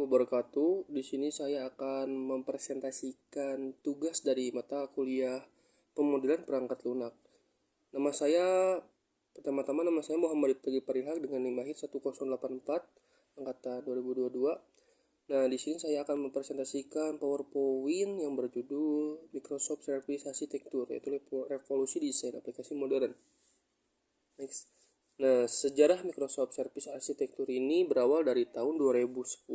wabarakatuh. Di sini saya akan mempresentasikan tugas dari mata kuliah pemodelan perangkat lunak. Nama saya pertama-tama nama saya Muhammad Ibtagi Parihak dengan NIM lahir 1084 angkatan 2022. Nah, di sini saya akan mempresentasikan PowerPoint yang berjudul Microsoft Service Architecture, yaitu revolusi desain aplikasi modern. Next. Nah, sejarah Microsoft Service Architecture ini berawal dari tahun 2010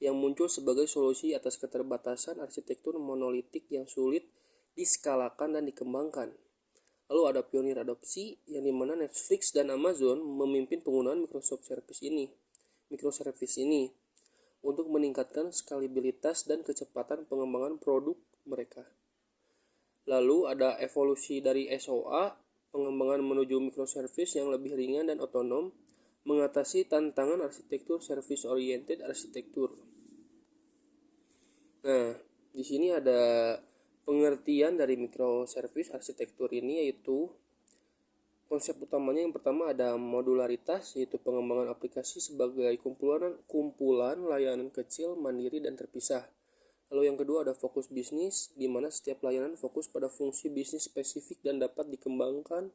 yang muncul sebagai solusi atas keterbatasan arsitektur monolitik yang sulit diskalakan dan dikembangkan. Lalu ada pionir adopsi yang dimana Netflix dan Amazon memimpin penggunaan microservice ini untuk meningkatkan skalabilitas dan kecepatan pengembangan produk mereka. Lalu ada evolusi dari SOA, pengembangan menuju microservice yang lebih ringan dan otonom, mengatasi tantangan arsitektur service-oriented arsitektur. Nah, di sini ada pengertian dari microservice arsitektur ini, yaitu konsep utamanya yang pertama ada modularitas, yaitu pengembangan aplikasi sebagai kumpulan layanan kecil, mandiri, dan terpisah. Lalu yang kedua ada fokus bisnis, di mana setiap layanan fokus pada fungsi bisnis spesifik dan dapat dikembangkan,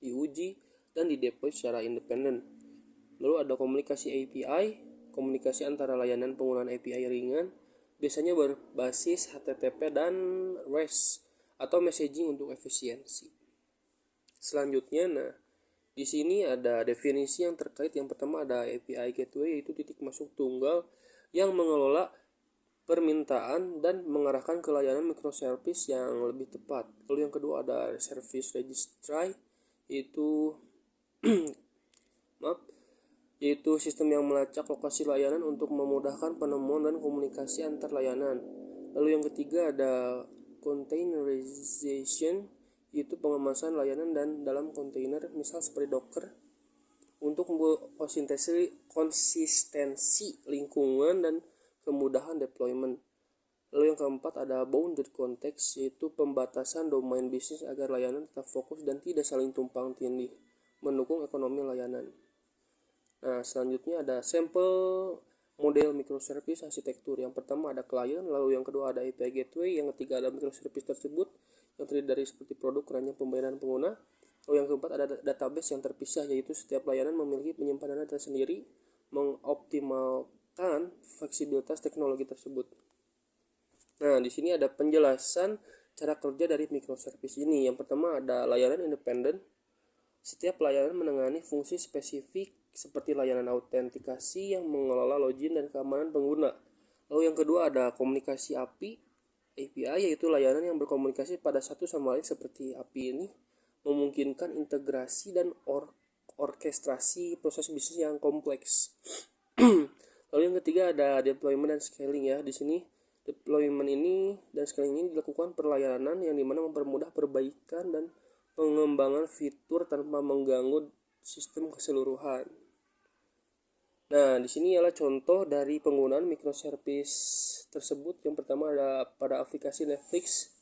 diuji, dan dideploy secara independen. Lalu ada komunikasi API, komunikasi antara layanan penggunaan API ringan, biasanya berbasis HTTP dan REST atau messaging untuk efisiensi. Selanjutnya, di sini ada definisi yang terkait. Yang pertama ada API gateway, yaitu titik masuk tunggal yang mengelola permintaan dan mengarahkan ke layanan microservice yang lebih tepat. Lalu yang kedua ada service registry, yaitu yaitu sistem yang melacak lokasi layanan untuk memudahkan penemuan dan komunikasi antar layanan. Lalu yang ketiga ada containerization, yaitu pengemasan layanan dan dalam kontainer, misal seperti Docker, untuk konsistensi lingkungan dan kemudahan deployment. Lalu yang keempat ada bounded context, yaitu pembatasan domain bisnis agar layanan tetap fokus dan tidak saling tumpang tindih, mendukung ekonomi layanan. Nah, selanjutnya ada sampel model microservice arsitektur. Yang pertama ada client, lalu yang kedua ada API gateway, yang ketiga ada microservice tersebut yang terdiri dari seperti produk, keranjang, pembayaran pengguna. Lalu yang keempat ada database yang terpisah, yaitu setiap layanan memiliki penyimpanan data sendiri, mengoptimalkan fleksibilitas teknologi tersebut. Nah, di sini ada penjelasan cara kerja dari microservice ini. Yang pertama ada layanan independen. Setiap layanan menangani fungsi spesifik seperti layanan autentikasi yang mengelola login dan keamanan pengguna. Lalu yang kedua ada komunikasi API, yaitu layanan yang berkomunikasi pada satu sama lain seperti API ini, memungkinkan integrasi dan orkestrasi proses bisnis yang kompleks. Lalu yang ketiga ada deployment dan scaling ya. Di sini deployment ini dan scaling ini dilakukan per layanan yang dimana mempermudah perbaikan dan pengembangan fitur tanpa mengganggu sistem keseluruhan. Nah, di sini adalah contoh dari penggunaan microservice tersebut. Yang pertama ada pada aplikasi Netflix.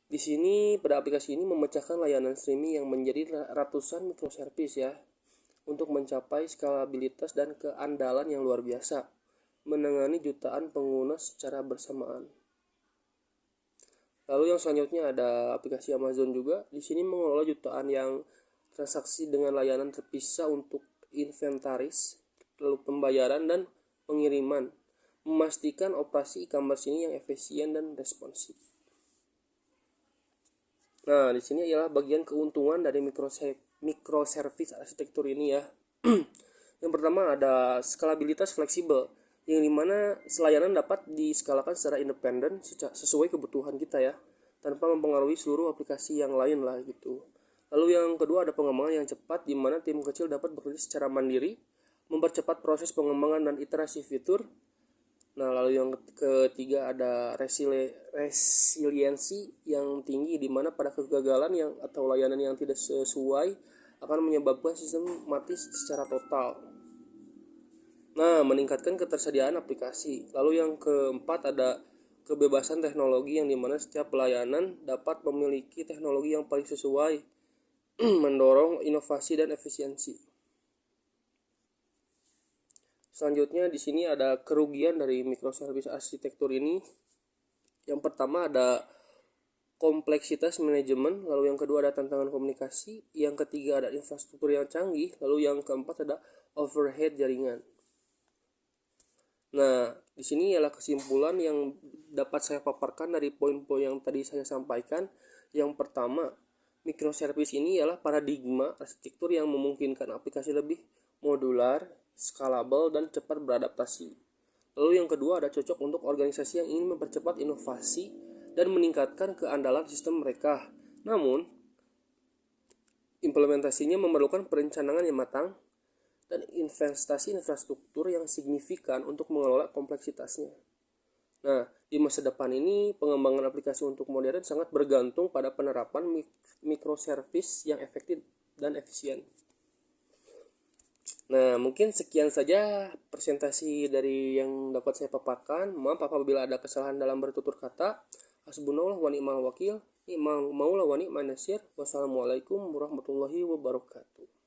Di sini pada aplikasi ini memecahkan layanan streaming yang menjadi ratusan microservice ya, untuk mencapai skalabilitas dan keandalan yang luar biasa, menangani jutaan pengguna secara bersamaan. Lalu yang selanjutnya ada aplikasi Amazon juga. Di sini mengelola jutaan yang transaksi dengan layanan terpisah untuk inventaris, lalu pembayaran dan pengiriman, memastikan operasi e-commerce ini yang efisien dan responsif. Nah, di sini ialah bagian keuntungan dari microservice arsitektur ini ya. Yang pertama ada skalabilitas fleksibel, yang dimana layanan dapat diskalakan secara independen sesuai kebutuhan kita ya, tanpa mempengaruhi seluruh aplikasi yang lain lah gitu. Lalu yang kedua ada pengembangan yang cepat, di mana tim kecil dapat bekerja secara mandiri, mempercepat proses pengembangan dan iterasi fitur. Nah, lalu yang ketiga ada resiliensi yang tinggi, di mana pada kegagalan atau layanan yang tidak sesuai akan menyebabkan sistem mati secara total. Nah, meningkatkan ketersediaan aplikasi. Lalu yang keempat ada kebebasan teknologi, yang dimana setiap pelayanan dapat memiliki teknologi yang paling sesuai, mendorong inovasi dan efisiensi. Selanjutnya di sini ada kerugian dari microservice arsitektur ini. Yang pertama ada kompleksitas manajemen, lalu yang kedua ada tantangan komunikasi, yang ketiga ada infrastruktur yang canggih, lalu yang keempat ada overhead jaringan. Nah, di sini ialah kesimpulan yang dapat saya paparkan dari poin-poin yang tadi saya sampaikan. Yang pertama, microservice ini ialah paradigma arsitektur yang memungkinkan aplikasi lebih modular, scalable, dan cepat beradaptasi. Lalu yang kedua ada cocok untuk organisasi yang ingin mempercepat inovasi dan meningkatkan keandalan sistem mereka. Namun, implementasinya memerlukan perencanaan yang matang dan investasi infrastruktur yang signifikan untuk mengelola kompleksitasnya. Nah, di masa depan ini pengembangan aplikasi untuk modern sangat bergantung pada penerapan microservice yang efektif dan efisien. Nah, mungkin sekian saja presentasi dari yang dapat saya paparkan. Maaf apabila ada kesalahan dalam bertutur kata. Hasbunallah wa ni'mal wakil, ni'mal maula wa ni'man nasir. Wassalamualaikum warahmatullahi wabarakatuh.